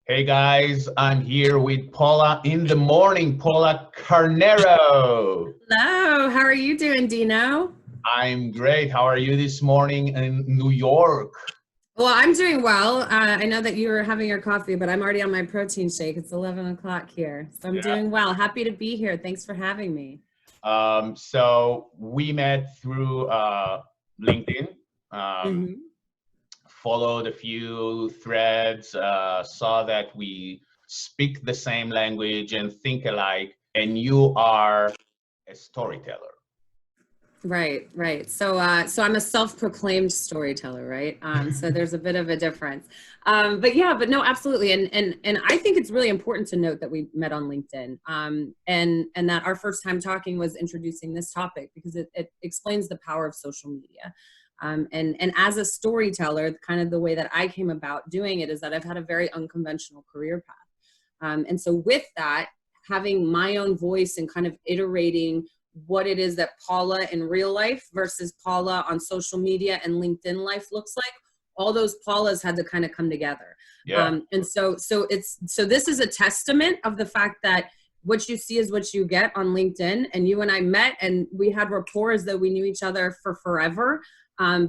Hey guys, I'm here with Paula in the morning, Paula Carnero. Hello, how are you doing, Dino? I'm great. How are you this morning in New York? Well, I'm doing well. I know that you were having your coffee, but I'm already on my protein shake. It's 11 o'clock here. So I'm Yeah. doing well. Happy to be here. Thanks for having me. So we met through LinkedIn, um, Hmm. followed a few threads, saw that we speak the same language and think alike, and you are a storyteller. Right, right. So I'm a self-proclaimed storyteller, right? So there's a bit of a difference. But yeah, but no, absolutely. And I think it's really important to note that we met on LinkedIn. And that our first time talking was introducing this topic because it explains the power of social media. And as a storyteller, kind of the way that I came about doing it is that I've had a very unconventional career path. And so with that, having my own voice and kind of iterating what it is that Paula in real life versus Paula on social media and LinkedIn life looks like, all those Paulas had to kind of come together. Yeah. So this is a testament of the fact that what you see is what you get on LinkedIn. And you and I met and we had rapport as though we knew each other for forever,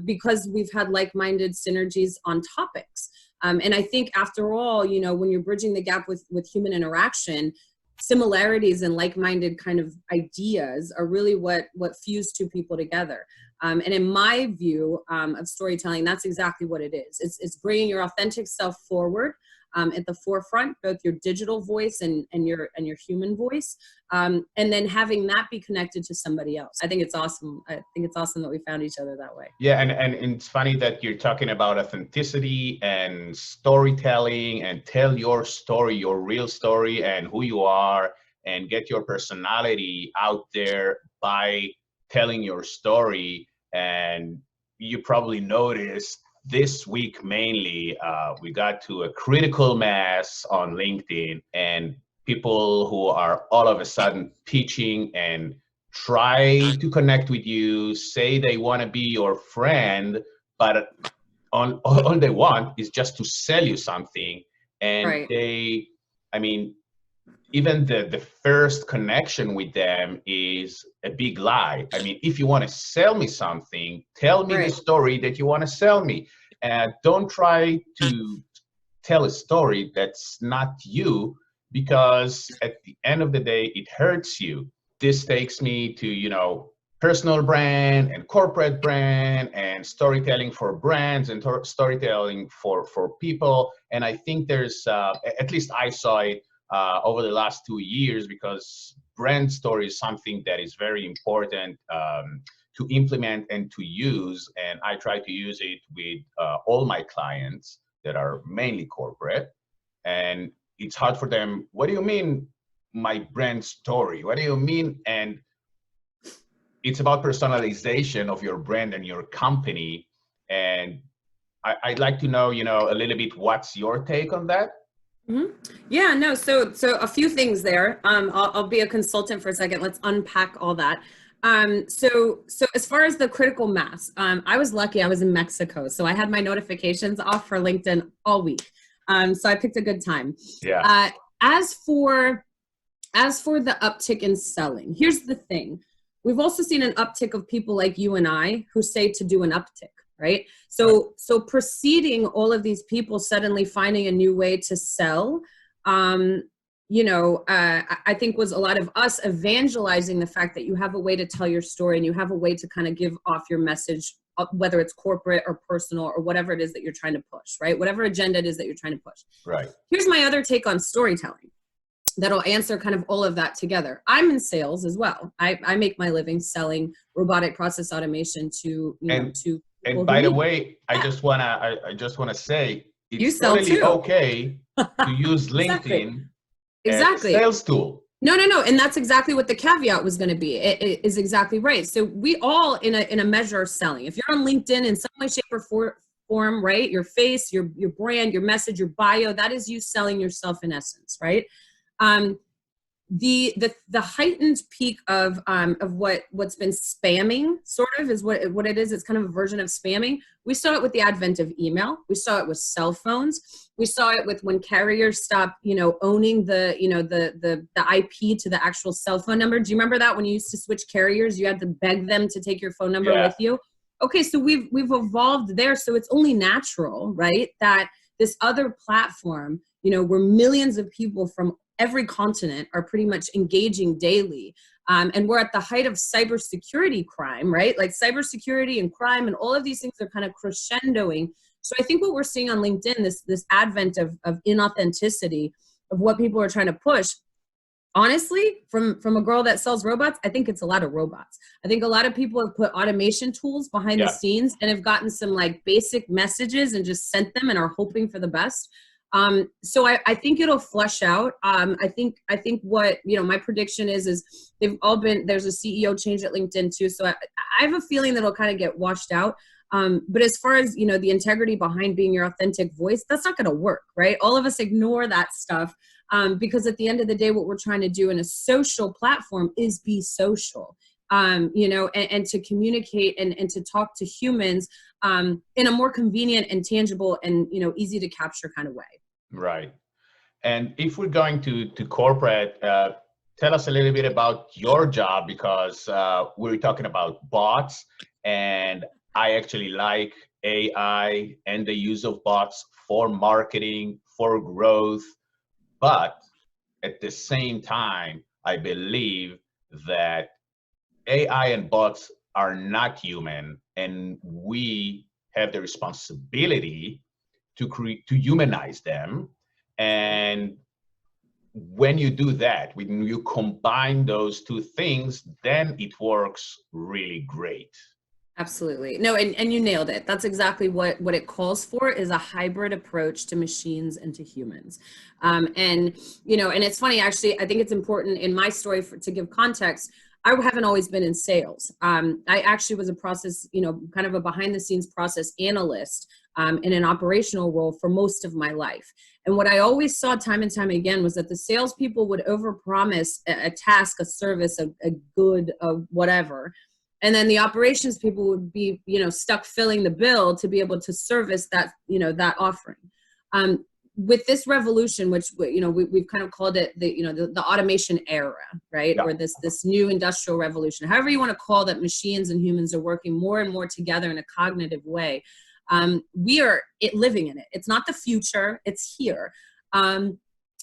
because we've had like-minded synergies on topics. And I think after all, you know, when you're bridging the gap with human interaction, similarities and like-minded kind of ideas are really what fuse two people together. And in my view of storytelling, that's exactly what it is. It's bringing your authentic self forward at the forefront, both your digital voice and your human voice, and then having that be connected to somebody else. I think it's awesome. I think it's awesome that we found each other that way. Yeah, and it's funny that you're talking about authenticity and storytelling and tell your story, your real story, and who you are, and get your personality out there by telling your story. And you probably noticed this week mainly, we got to a critical mass on LinkedIn, and people who are all of a sudden pitching and try to connect with you, say they want to be your friend, but all they want is just to sell you something. And Right. I mean, even the first connection with them is a big lie. I mean, if you want to sell me something, tell me the Right. story that you want to sell me. And don't try to tell a story that's not you, because at the end of the day, it hurts you. This takes me to, personal brand and corporate brand and storytelling for brands and storytelling for people. And I think there's, at least I saw it over the last 2 years, because brand story is something that is very important to implement and to use. And I try to use it with all my clients that are mainly corporate. And it's hard for them. What do you mean, my brand story? What do you mean? And it's about personalization of your brand and your company. And I'd like to know, a little bit, what's your take on that? Mhm. Yeah, no. So a few things there. I'll be a consultant for a second. Let's unpack all that. So as far as the critical mass, I was lucky. I was in Mexico, so I had my notifications off for LinkedIn all week. So I picked a good time. Yeah. Uh, as for the uptick in selling, here's the thing. We've also seen an uptick of people like you and I who say to do an uptick, right? So preceding all of these people suddenly finding a new way to sell, I think was a lot of us evangelizing the fact that you have a way to tell your story and you have a way to kind of give off your message, whether it's corporate or personal or whatever it is that you're trying to push, right? Whatever agenda it is that you're trying to push. Right. Here's my other take on storytelling that'll answer kind of all of that together. I'm in sales as well. I make my living selling robotic process automation to And to and people who by the need it. way, I just wanna say You it's sell totally too. okay to use Exactly. LinkedIn as a Exactly. sales tool. No. And that's exactly what the caveat was going to be. It is exactly right. So we all in a measure are selling. If you're on LinkedIn in some way, shape, or form, right? Your face, your brand, your message, your bio, that is you selling yourself in essence, right? Um, the heightened peak of what's been spamming sort of is what it is. It's kind of a version of spamming. We saw it with the advent of email. We saw it with cell phones. We saw it with when carriers stopped, owning the IP to the actual cell phone number. Do you remember that when you used to switch carriers, you had to beg them to take your phone number with you? Okay, so we've evolved there. So it's only natural, right, that this other platform, where millions of people from every continent are pretty much engaging daily. And we're at the height of cybersecurity crime, right? Like cybersecurity and crime and all of these things are kind of crescendoing. So I think what we're seeing on LinkedIn, this advent of inauthenticity, of what people are trying to push, honestly, from a girl that sells robots, I think it's a lot of robots. I think a lot of people have put automation tools behind the scenes and have gotten some like basic messages and just sent them and are hoping for the best. So I think it'll flush out. I think what, my prediction is they've all been, there's a CEO change at LinkedIn too. So I have a feeling that it'll kind of get washed out. But as far as, the integrity behind being your authentic voice, that's not going to work, right? All of us ignore that stuff. Because at the end of the day, what we're trying to do in a social platform is be social, and to communicate and to talk to humans in a more convenient and tangible and, easy to capture kind of way. Right. And if we're going to corporate, tell us a little bit about your job, because we're talking about bots, and I actually like AI and the use of bots for marketing, for growth. But at the same time, I believe that AI and bots are not human, and we have the responsibility to humanize them. And when you do that, when you combine those two things, then it works really great. Absolutely. No, and you nailed it. That's exactly what it calls for, is a hybrid approach to machines and to humans. And it's funny, actually, I think it's important in my story to give context. I haven't always been in sales. I actually was a process, kind of a behind the scenes process analyst in an operational role for most of my life. And what I always saw time and time again was that the salespeople would overpromise a task, a service, a good, a whatever. And then the operations people would be, stuck filling the bill to be able to service that, that offering. With this revolution, which, we've kind of called it the automation era, right? Yeah. Or this new industrial revolution, however you want to call that, machines and humans are working more and more together in a cognitive way. We are living in it. It's not the future, it's here. And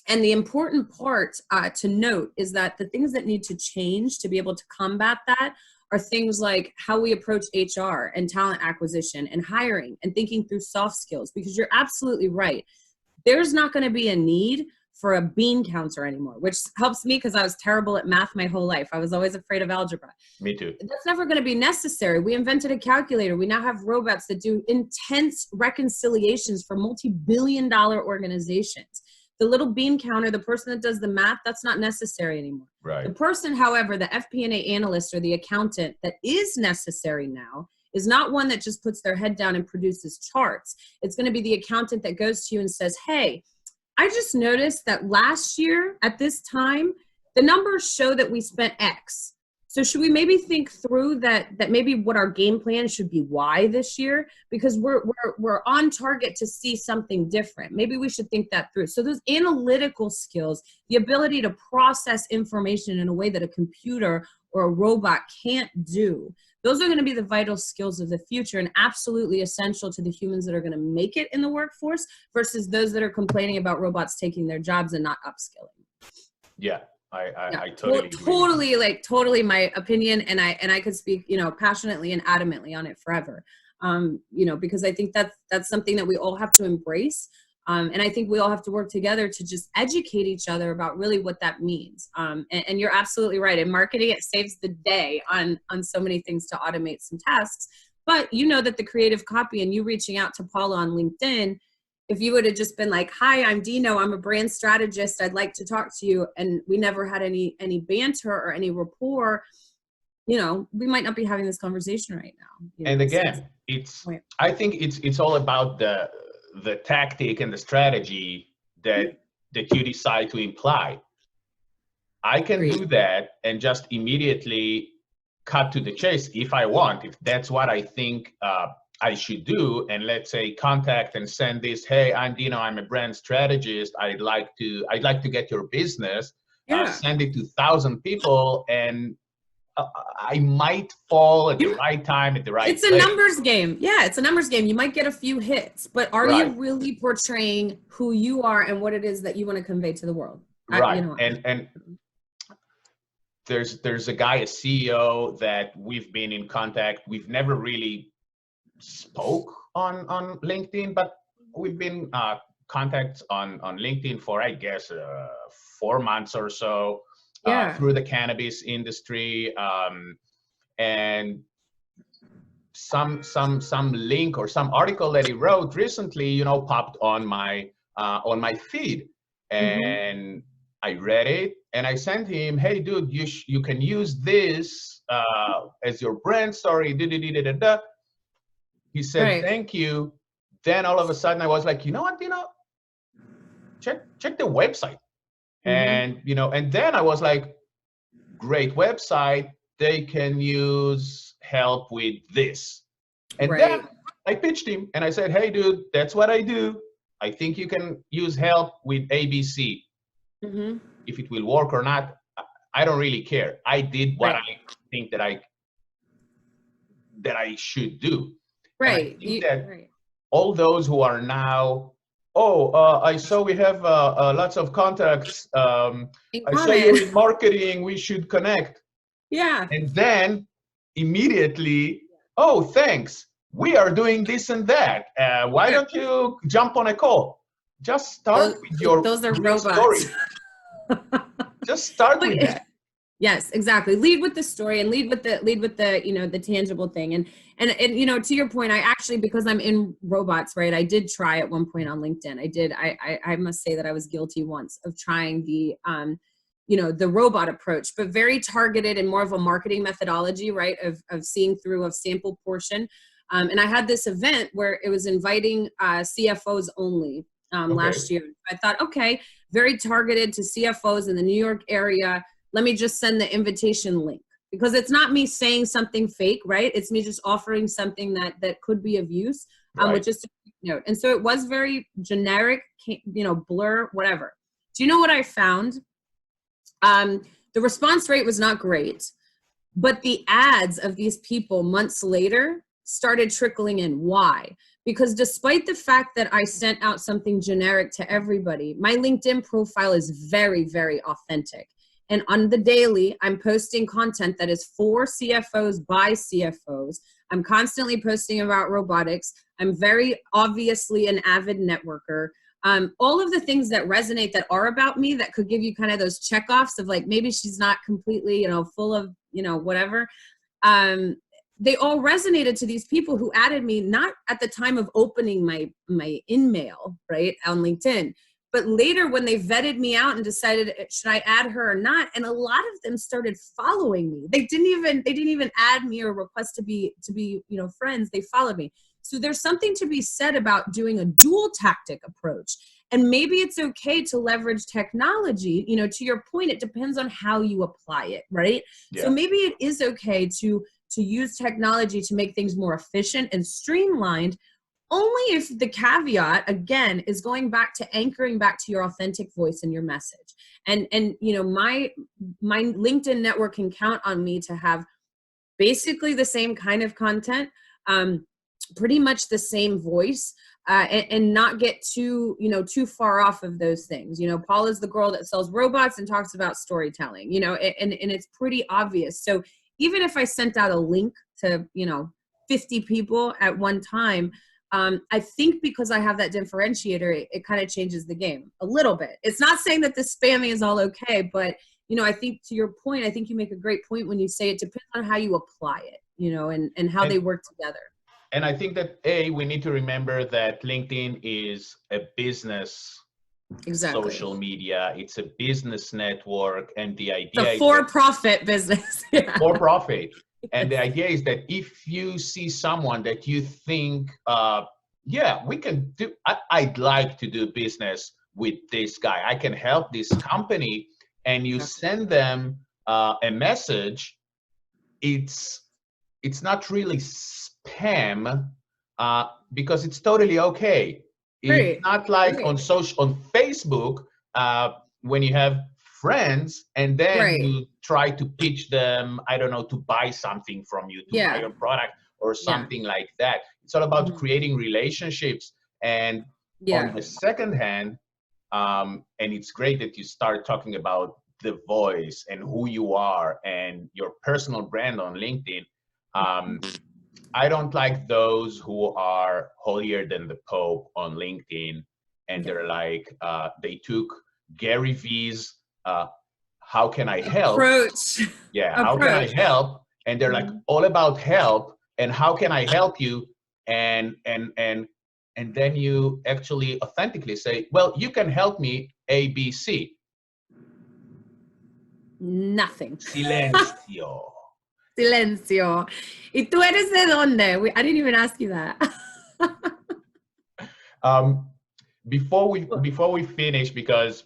the important part to note is that the things that need to change to be able to combat that are things like how we approach HR and talent acquisition and hiring and thinking through soft skills, because you're absolutely right. There's not going to be a need for a bean counter anymore, which helps me because I was terrible at math my whole life. I was always afraid of algebra. Me too. That's never going to be necessary. We invented a calculator. We now have robots that do intense reconciliations for multi-billion-dollar organizations. The little bean counter, the person that does the math, that's not necessary anymore. Right. The person, however, the FP&A analyst or the accountant that is necessary now is not one that just puts their head down and produces charts. It's going to be the accountant that goes to you and says, hey, I just noticed that last year at this time, the numbers show that we spent X. So should we maybe think through that maybe what our game plan should be Y this year? Because we're on target to see something different. Maybe we should think that through. So those analytical skills, the ability to process information in a way that a computer or a robot can't do, those are going to be the vital skills of the future and absolutely essential to the humans that are going to make it in the workforce versus those that are complaining about robots taking their jobs and not upskilling. Yeah. I totally agree. Totally my opinion, and I could speak, passionately and adamantly on it forever. Because I think that's something that we all have to embrace. And I think we all have to work together to just educate each other about really what that means. And you're absolutely right. In marketing, it saves the day on so many things to automate some tasks. But that the creative copy and you reaching out to Paula on LinkedIn, if you would have just been like, hi, I'm Dino, I'm a brand strategist, I'd like to talk to you, and we never had any banter or any rapport, we might not be having this conversation right now. And again, I think it's all about the tactic and the strategy that you decide to imply. I can Agreed. do that and just immediately cut to the chase if I want, if that's what I think I should do. And let's say contact and send this, hey, I'm Dino, I'm a brand strategist. I'd like to get your business. Yeah. Send it to 1,000 people, and I might fall at the right time, at the right It's a place. numbers game. Yeah, it's a numbers game. You might get a few hits, but are you really portraying who you are and what it is that you want to convey to the world? Right. You know, and there's a guy, a CEO that we've been in contact. We've never really spoke on LinkedIn, but we've been contacts on LinkedIn for, I guess, 4 months or so. Through the cannabis industry, and some link or some article that he wrote recently, you know, popped on my feed, and I read it and I sent him, hey dude, you can use this as your brand story. He said thank you. Then all of a sudden I was like, you know what, check the website. And and then I was like, great website, they can use help with this. And then I pitched him and I said, hey dude, that's what I do. I think you can use help with ABC. If it will work or not, I don't really care. I did what I think that I should do. Right. And I think that all those who are now, I saw we have lots of contacts. I saw you in marketing. We should connect. Yeah. And then immediately, oh, thanks. We are doing this and that. Why don't you jump on a call? Just start with your story. Just start with that. Yes, exactly. Lead with the story and lead with the the tangible thing. And to your point, I actually, because I'm in robots, right? I did try at one point on LinkedIn. I must say that I was guilty once of trying the the robot approach, but very targeted and more of a marketing methodology, right? Of seeing through a sample portion. And I had this event where it was inviting CFOs only last year. I thought, okay, very targeted to CFOs in the New York area. Let me just send the invitation link, because it's not me saying something fake, right? It's me just offering something that could be of use, which is a note. And so it was very generic, blur, whatever. Do you know what I found? The response rate was not great, but the ads of these people months later started trickling in. Why? Because despite the fact that I sent out something generic to everybody, my LinkedIn profile is very, very authentic. And on the daily, I'm posting content that is for CFOs by CFOs. I'm constantly posting about robotics. I'm very obviously an avid networker. All of the things that resonate that are about me that could give you kind of those checkoffs of like, maybe she's not completely, full of, whatever. They all resonated to these people who added me, not at the time of opening my in-mail, right, on LinkedIn, but later when they vetted me out and decided, should I add her or not? And a lot of them started following me. They didn't even add me or request to be friends. They followed me. So there's something to be said about doing a dual tactic approach. And maybe it's okay to leverage technology. To your point, it depends on how you apply it, right? Yeah. So maybe it is okay to use technology to make things more efficient and streamlined, only if the caveat, again, is going back to anchoring back to your authentic voice and your message. And my LinkedIn network can count on me to have basically the same kind of content, pretty much the same voice, and not get too far off of those things. Paula's the girl that sells robots and talks about storytelling, and it's pretty obvious. So even if I sent out a link to 50 people at one time, I think because I have that differentiator, it kind of changes the game a little bit. It's not saying that the spamming is all okay, but I think to your point, I think you make a great point when you say it depends on how you apply it, and how they work together. And I think that we need to remember that LinkedIn is a business social media. It's a business network, and the idea is a for-profit business. Yeah. For-profit. And the idea is that if you see someone that you think, we can I'd like to do business with this guy. I can help this company. and you send them a message, it's not really spam, because it's totally okay. It's Right. not like Right. on Facebook, when you have friends and then Right. you try to pitch them, I don't know, to buy something from you, to buy Yeah. your product or Yeah. something like that. It's all about Mhm. creating relationships. And on Yeah. the second hand, and it's great that you start talking about the voice and who you are and your personal brand on LinkedIn. I don't like those who are holier than the Pope on LinkedIn, and Yeah. they're like, they took Gary V's "How can I help?" Approach. Yeah, how can I Approach. help? And they're like Mhm. all about help and how can I help you? And then you actually authentically say, well, you can help me A, B, C. Nothing. Silencio. Silencio. ¿Y tú eres de dónde? I didn't even ask you that. Um, before we finish, because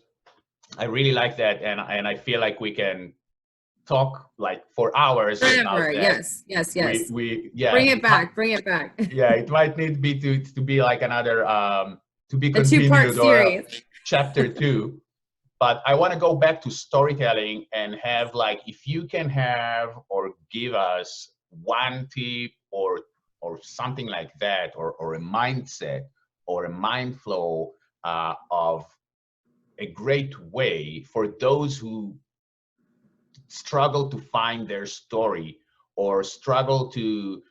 I really like that, and I feel like we can talk like for hours about Forever. that. Yes. Yes. Yes. We yeah, Bring it back. Bring it back. yeah, it might need be to be like another to be A two-part continued, or a series. chapter 2. But I want to go back to storytelling and have, like, if you can have or give us one tip or something like that, or a mindset or a mind flow of a great way for those who struggle to find their story, or struggle to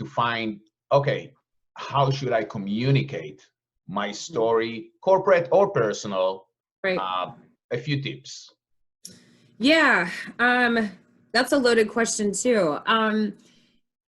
find, okay, how should I communicate my story, corporate or personal? Right. A few tips. Yeah. That's a loaded question too.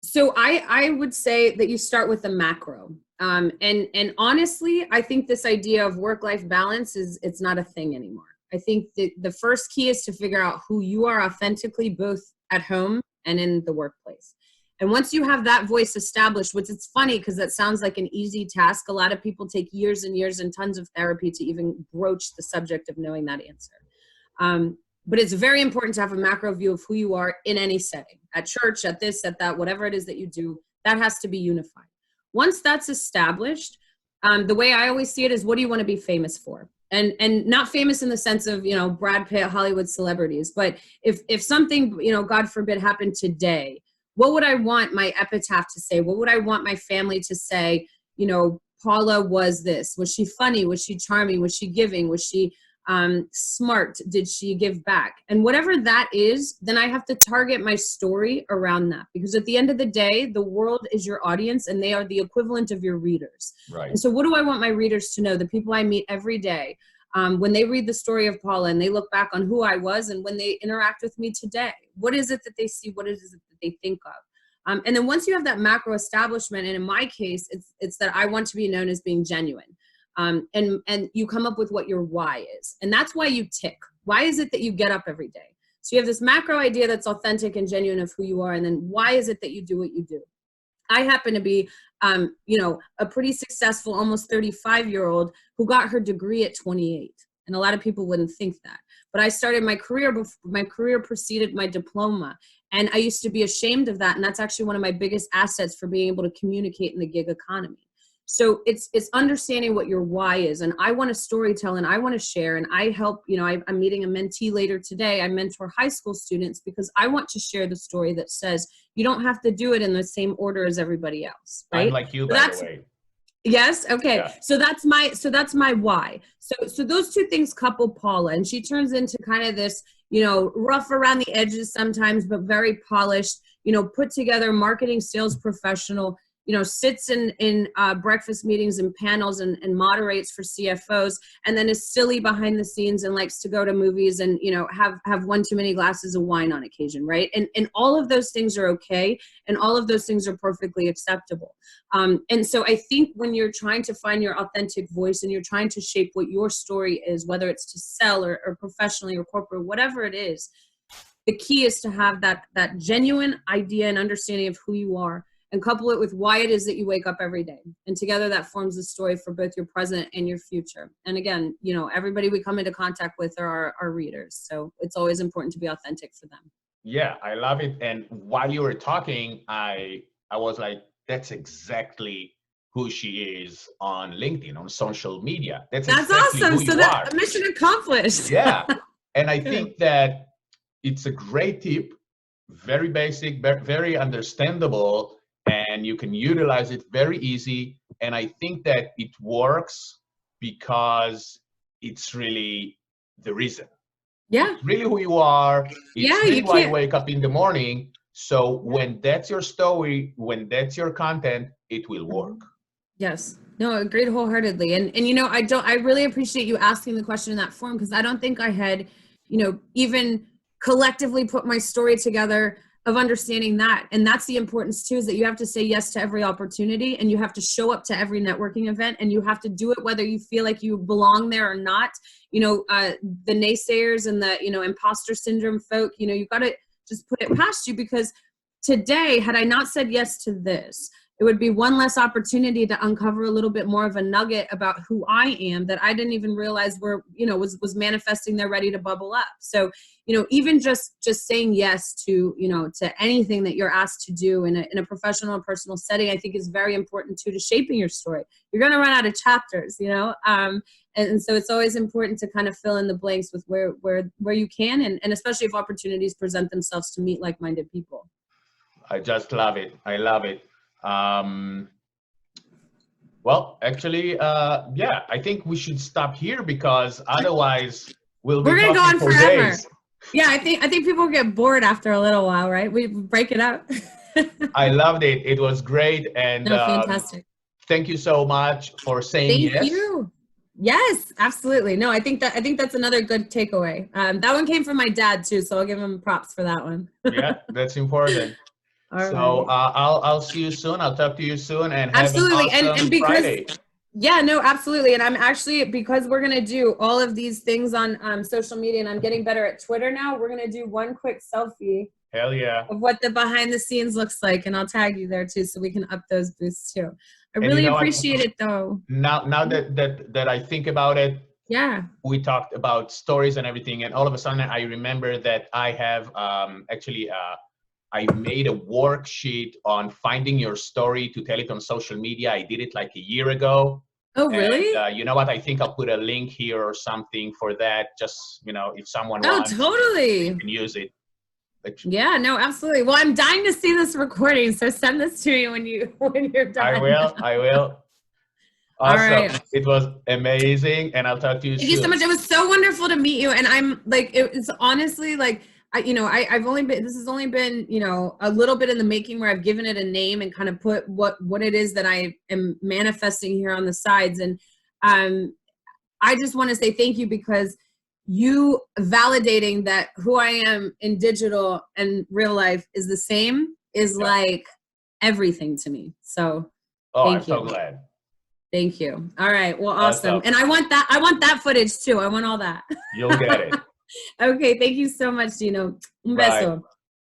So I would say that you start with the macro. And honestly, I think this idea of work-life balance it's not a thing anymore. I think that the first key is to figure out who you are authentically, both at home and in the workplace. And once you have that voice established, which it's funny because that sounds like an easy task. A lot of people take years and years and tons of therapy to even broach the subject of knowing that answer. But it's very important to have a macro view of who you are in any setting, at church, at this, at that, whatever it is that you do, that has to be unified. Once that's established, the way I always see it is, what do you want to be famous for? And not famous in the sense of, you know, Brad Pitt, Hollywood celebrities, but if something, you know, God forbid, happened today, what would I want my epitaph to say? What would I want my family to say? You know, Paula was this. Was she funny? Was she charming? Was she giving? Was she smart? Did she give back? And whatever that is, then I have to target my story around that, because at the end of the day, the world is your audience and they are the equivalent of your readers. Right. And so what do I want my readers to know? The people I meet every day, when they read the story of Paula and they look back on who I was, and when they interact with me today, what is it that they see? What is it that they think of? And then once you have that macro establishment, and in my case, it's that I want to be known as being genuine. And you come up with what your why is. And that's why you tick. Why is it that you get up every day? So you have this macro idea that's authentic and genuine of who you are. And then why is it that you do what you do? I happen to be, you know, a pretty successful, almost 35-year-old who got her degree at 28. And a lot of people wouldn't think that. But I started my career before my career preceded my diploma. And I used to be ashamed of that. And that's actually one of my biggest assets for being able to communicate in the gig economy. So it's understanding what your why is. And I want to storytell and I want to share. And I help, you know, I'm meeting a mentee later today. I mentor high school students because I want to share the story that says you don't have to do it in the same order as everybody else, right? I'm like you, So by the way. Yes. Okay. Yeah. So that's my why. So those two things couple Paula, and she turns into kind of this, you know, rough around the edges sometimes, but very polished, you know, put together marketing sales professional, you know, sits in breakfast meetings and panels and moderates for CFOs, and then is silly behind the scenes and likes to go to movies and, you know, have one too many glasses of wine on occasion, right? And all of those things are okay, and all of those things are perfectly acceptable. And so I think when you're trying to find your authentic voice and you're trying to shape what your story is, whether it's to sell or professionally or corporate, whatever it is, the key is to have that genuine idea and understanding of who you are. and couple it with why it is that you wake up every day. And together that forms a story for both your present and your future. And again, you know, everybody we come into contact with are our readers. So it's always important to be authentic for them. Yeah, I love it. And while you were talking, I was like, that's exactly who she is on LinkedIn, on social media. That's exactly awesome. Who So you that are. mission accomplished. Yeah. And I think that it's a great tip, very basic, very understandable, and you can utilize it very easy. And I think that it works because it's really the reason. Yeah. It's really who you are. It's really you why you can't. wake up in the morning. So when that's your story, when that's your content, it will work. Yes. No, agreed wholeheartedly. And you know, I really appreciate you asking the question in that form, because I don't think I had, you know, even collectively put my story together of understanding that. And that's the importance too, is that you have to say yes to every opportunity, and you have to show up to every networking event, and you have to do it whether you feel like you belong there or not. You know, the naysayers and the, you know, imposter syndrome folk, you know, you got to just put it past you, because today, had I not said yes to this, it would be one less opportunity to uncover a little bit more of a nugget about who I am that I didn't even realize were, you know, was manifesting there, ready to bubble up. So, you know, even just saying yes to, you know, to anything that you're asked to do in a professional and personal setting, I think is very important too, to shaping your story. You're going to run out of chapters, you know, and so it's always important to kind of fill in the blanks with where you can, and especially if opportunities present themselves to meet like-minded people. I just love it. I love it. Well, actually, yeah, I think we should stop here, because otherwise we're gonna go on for forever. days. Yeah, I think people get bored after a little while, right? We break it up. I loved it. It was great, and no, fantastic. Thank you so much for saying yes. Thank you. Yes, absolutely. No, I think that's another good takeaway. That one came from my dad too, so I'll give him props for that one. Yeah, that's important. So I'll see you soon. I'll talk to you soon, and have an awesome and because, Friday. Yeah, no, absolutely. And I'm actually, because we're going to do all of these things on social media, and I'm getting better at Twitter now, we're going to do one quick selfie. Hell yeah. Of what the behind the scenes looks like, and I'll tag you there too, so we can up those boosts too. I really appreciate it though. Now that I think about it, yeah, we talked about stories and everything, and all of a sudden I remember that I have actually I made a worksheet on finding your story to tell it on social media. I did it like a year ago. Oh, really? And, you know what? I think I'll put a link here or something for that. Just, you know, if someone wants, totally, you can use it. Yeah, no, absolutely. Well, I'm dying to see this recording, so send this to me when you're done. I will. Awesome. All right. It was amazing, and I'll talk to you soon. Thank you so much. It was so wonderful to meet you, and I'm like, it's honestly like, I've only been, this has only been, you know, a little bit in the making, where I've given it a name and kind of put what it is that I am manifesting here on the sides. And I just want to say thank you, because you validating that who I am in digital and real life is the same is like everything to me. So I'm so glad. Thank you. All right. Well, awesome. And I want that footage too. I want all that. You'll get it. Okay, thank you so much, Dino. Un beso.